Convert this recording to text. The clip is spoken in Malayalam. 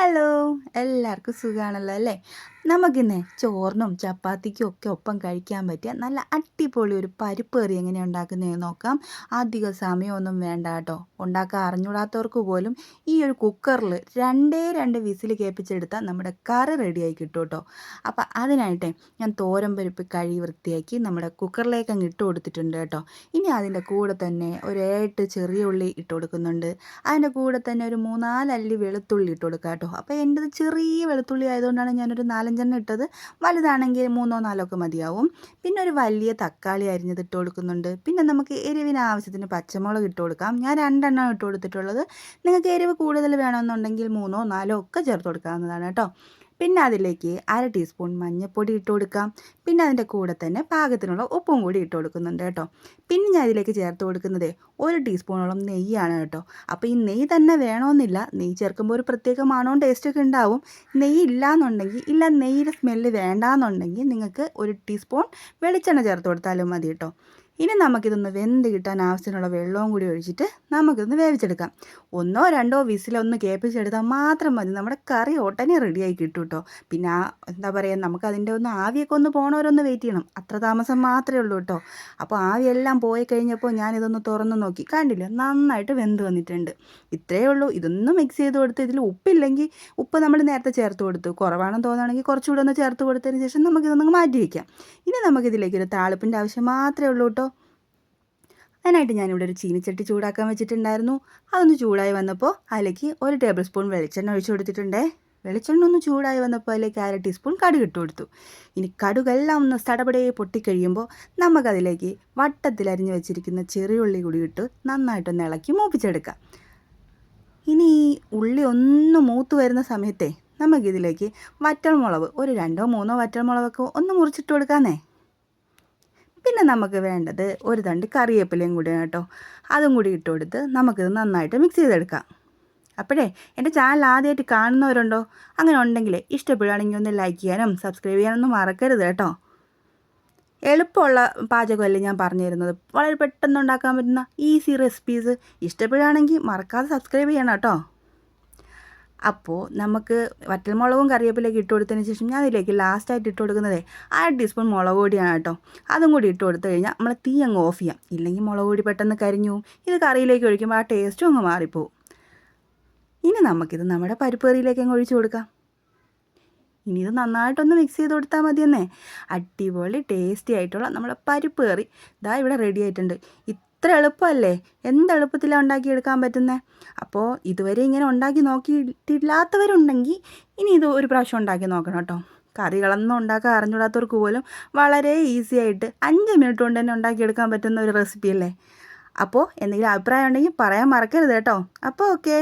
ഹലോ! എല്ലാവർക്കും സുഖാണല്ലോ അല്ലേ? നമുക്കിന്ന് ചോറിനും ചപ്പാത്തിക്കും ഒക്കെ ഒപ്പം കഴിക്കാൻ പറ്റിയ നല്ല അടിപൊളി ഒരു പരിപ്പ് കറി എങ്ങനെയാണ് ഉണ്ടാക്കുന്നതെന്ന് നോക്കാം. അധികം സമയമൊന്നും വേണ്ട കേട്ടോ. ഉണ്ടാക്കാൻ അറിഞ്ഞൂടാത്തവർക്ക് പോലും ഈ ഒരു കുക്കറിൽ രണ്ടേ രണ്ട് വിസിൽ കേൾപ്പിച്ചെടുത്താൽ നമ്മുടെ കറി റെഡിയായി കിട്ടും കേട്ടോ. അപ്പം അതിനായിട്ടേ ഞാൻ തോരൻ പരിപ്പ് കഴുകി വൃത്തിയാക്കി നമ്മുടെ കുക്കറിലേക്ക് അങ്ങ് ഇട്ട് കൊടുത്തിട്ടുണ്ട് കേട്ടോ. ഇനി അതിൻ്റെ കൂടെ തന്നെ ഒരു 8 ചെറിയ ഉള്ളി ഇട്ട് കൊടുക്കുന്നുണ്ട്. അതിൻ്റെ കൂടെ തന്നെ ഒരു 3, 4 അല്ലി വെളുത്തുള്ളി ഇട്ട് കൊടുക്കുക കേട്ടോ. അപ്പോൾ എൻ്റെത് ചെറിയ വെളുത്തുള്ളി ആയതുകൊണ്ടാണ് ഞാനൊരു 4, 5 ഇട്ടത്. വലുതാണെങ്കിൽ 3, 4 ഒക്കെ മതിയാവും. പിന്നെ ഒരു വലിയ തക്കാളി അരിഞ്ഞത് ഇട്ട് കൊടുക്കുന്നുണ്ട്. പിന്നെ നമുക്ക് എരിവിന് ആവശ്യത്തിന് പച്ചമുളക് ഇട്ട് കൊടുക്കാം. ഞാൻ 2 ഇട്ട് കൊടുത്തിട്ടുള്ളത്. നിങ്ങൾക്ക് എരിവ് കൂടുതൽ വേണമെന്നുണ്ടെങ്കിൽ 3, 4 ഒക്കെ ചേർത്ത് കൊടുക്കാവുന്നതാണ് കേട്ടോ. പിന്നെ അതിലേക്ക് 1/2 ടീസ്പൂൺ മഞ്ഞൾപ്പൊടി ഇട്ട് കൊടുക്കാം. പിന്നെ അതിൻ്റെ കൂടെ തന്നെ പാകത്തിനുള്ള ഉപ്പും കൂടി ഇട്ട് കൊടുക്കുന്നുണ്ട് കേട്ടോ. പിന്നെ ഞാൻ ഇതിലേക്ക് ചേർത്ത് കൊടുക്കുന്നത് 1 ടീസ്പൂണോളം നെയ്യാണ് കേട്ടോ. അപ്പോൾ ഈ നെയ്യ് തന്നെ വേണമെന്നില്ല. നെയ്യ് ചേർക്കുമ്പോൾ ഒരു പ്രത്യേക മണവും ടേസ്റ്റൊക്കെ ഉണ്ടാവും. നെയ്യ് ഇല്ലയെന്നുണ്ടെങ്കിൽ നെയ്യുടെ സ്മെല്ല് വേണ്ടാന്നുണ്ടെങ്കിൽ നിങ്ങൾക്ക് 1 ടീസ്പൂൺ വെളിച്ചെണ്ണ ചേർത്ത് കൊടുത്താലും മതി കേട്ടോ. ഇനി നമുക്കിതൊന്ന് വെന്ത് കിട്ടാൻ ആവശ്യത്തിനുള്ള വെള്ളവും കൂടി ഒഴിച്ചിട്ട് നമുക്കിതൊന്ന് വേവിച്ചെടുക്കാം. 1, 2 വിസിലൊന്ന് കേൾപ്പിച്ചെടുത്താൽ മാത്രം മതി. നമ്മുടെ കറി ഉടനെ റെഡിയായി കിട്ടും കേട്ടോ. പിന്നെ എന്താ പറയുക, നമുക്കതിൻ്റെ ഒന്ന് ആവിയൊക്കെ ഒന്ന് പോകണവരൊന്ന് വെയിറ്റ് ചെയ്യണം. അത്ര താമസം മാത്രമേ ഉള്ളൂ കേട്ടോ. അപ്പോൾ ആവിയെല്ലാം പോയി കഴിഞ്ഞപ്പോൾ ഞാനിതൊന്ന് തുറന്ന് നോക്കി. കണ്ടില്ലേ, നന്നായിട്ട് വെന്ത് വന്നിട്ടുണ്ട്. ഇത്രയേ ഉള്ളൂ. ഇതൊന്ന് മിക്സ് ചെയ്ത് കൊടുത്ത് ഇതിൽ ഉപ്പില്ലെങ്കിൽ ഉപ്പ് നമ്മൾ നേരത്തെ ചേർത്ത് കൊടുത്തു. കുറവാണെന്ന് തോന്നുകയാണെങ്കിൽ കുറച്ചുകൂടെ ഒന്ന് ചേർത്ത് കൊടുത്തതിന് ശേഷം നമുക്കിതൊന്ന് മാറ്റി വയ്ക്കാം. ഇനി നമുക്കിതിലേക്ക് ഒരു താളിപ്പിൻ്റെ ആവശ്യം മാത്രമേ ഉള്ളൂ കേട്ടോ. അതിനായിട്ട് ഞാനിവിടെ ഒരു ചീനിച്ചട്ടി ചൂടാക്കാൻ വെച്ചിട്ടുണ്ടായിരുന്നു. അതൊന്ന് ചൂടായി വന്നപ്പോൾ അതിലേക്ക് 1 ടേബിൾ സ്പൂൺ വെളിച്ചെണ്ണ ഒഴിച്ച് കൊടുത്തിട്ടുണ്ടേ. വെളിച്ചെണ്ണ ഒന്ന് ചൂടായി വന്നപ്പോൾ അതിലേക്ക് 1/2 ടീസ്പൂൺ കടുക് ഇട്ട് കൊടുത്തു. ഇനി കടുകെല്ലാം ഒന്ന് സടപടയെ പൊട്ടിക്കഴിയുമ്പോൾ നമുക്കതിലേക്ക് വട്ടത്തിൽ അരിഞ്ഞ് വെച്ചിരിക്കുന്ന ചെറിയുള്ളി കൂടി ഇട്ട് നന്നായിട്ടൊന്ന് ഇളക്കി മൂപ്പിച്ചെടുക്കാം. ഇനി ഈ ഉള്ളി ഒന്ന് മൂത്ത് വരുന്ന സമയത്തെ നമുക്കിതിലേക്ക് വറ്റൽമുളക് ഒരു 2, 3 വറ്റൽമുളകൊക്കെ ഒന്ന് മുറിച്ചിട്ട് കൊടുക്കാന്നേ. പിന്നെ നമുക്ക് വേണ്ടത് ഒരു തണ്ട് കറിവേപ്പിലയും കൂടിയാണ് കേട്ടോ. അതും കൂടി ഇട്ട് കൊടുത്ത് നമുക്കിത് നന്നായിട്ട് മിക്സ് ചെയ്തെടുക്കാം. അപ്പോഴേ എൻ്റെ ചാനൽ ആദ്യമായിട്ട് കാണുന്നവരുണ്ടോ? അങ്ങനെ ഉണ്ടെങ്കിൽ ഇഷ്ടപ്പെടുകയാണെങ്കിൽ ഒന്ന് ലൈക്ക് ചെയ്യാനും സബ്സ്ക്രൈബ് ചെയ്യാനൊന്നും മറക്കരുത് കേട്ടോ. എളുപ്പമുള്ള പാചകമല്ലേ ഞാൻ പറഞ്ഞു തരുന്നത്. വളരെ പെട്ടെന്ന് ഉണ്ടാക്കാൻ പറ്റുന്ന ഈസി റെസിപ്പീസ്. ഇഷ്ടപ്പെടുകയാണെങ്കിൽ മറക്കാതെ സബ്സ്ക്രൈബ് ചെയ്യണം കേട്ടോ. അപ്പോൾ നമുക്ക് വറ്റൽമുളകും കറിവേപ്പിലേക്ക് ഇട്ട് കൊടുത്തതിന് ശേഷം ഞാൻ അതിലേക്ക് ലാസ്റ്റായിട്ട് ഇട്ട് കൊടുക്കുന്നത് 1/2 ടീസ്പൂൺ മുളക് പൊടിയാണ് കേട്ടോ. അതും കൂടി ഇട്ട് കൊടുത്തു കഴിഞ്ഞാൽ നമ്മൾ തീ അങ്ങ് ഓഫ് ചെയ്യാം. ഇല്ലെങ്കിൽ മുളക് പൊടി പെട്ടെന്ന് കരിഞ്ഞു. ഇത് കറിയിലേക്ക് ഒഴിക്കുമ്പോൾ ആ ടേസ്റ്റും അങ്ങ് മാറിപ്പോവും. ഇനി നമുക്കിത് നമ്മുടെ പരിപ്പ് കറിയിലേക്ക് അങ്ങ് ഒഴിച്ച് കൊടുക്കാം. ഇനി ഇത് നന്നായിട്ടൊന്ന് മിക്സ് ചെയ്ത് കൊടുത്താൽ മതിയെന്നേ. അടിപൊളി ടേസ്റ്റി ആയിട്ടുള്ള നമ്മുടെ പരിപ്പ് കറി ഇതാ ഇവിടെ റെഡി ആയിട്ടുണ്ട്. ഇത്ര എളുപ്പമല്ലേ? എന്ത് എളുപ്പത്തിലാണ് ഉണ്ടാക്കിയെടുക്കാൻ പറ്റുന്നത്. അപ്പോൾ ഇതുവരെ ഇങ്ങനെ ഉണ്ടാക്കി നോക്കിയിട്ടില്ലാത്തവരുണ്ടെങ്കിൽ ഇനി ഇത് ഒരു പ്രാവശ്യം ഉണ്ടാക്കി നോക്കണം കേട്ടോ. കറികളൊന്നും ഉണ്ടാക്കാൻ അറിഞ്ഞൂടാത്തവർക്ക് പോലും വളരെ ഈസി ആയിട്ട് 5 മിനിറ്റ് കൊണ്ട് തന്നെ ഉണ്ടാക്കിയെടുക്കാൻ പറ്റുന്ന ഒരു റെസിപ്പി അല്ലേ. അപ്പോൾ എന്തെങ്കിലും അഭിപ്രായം ഉണ്ടെങ്കിൽ പറയാൻ മറക്കരുത് കേട്ടോ. അപ്പോൾ ഓക്കേ.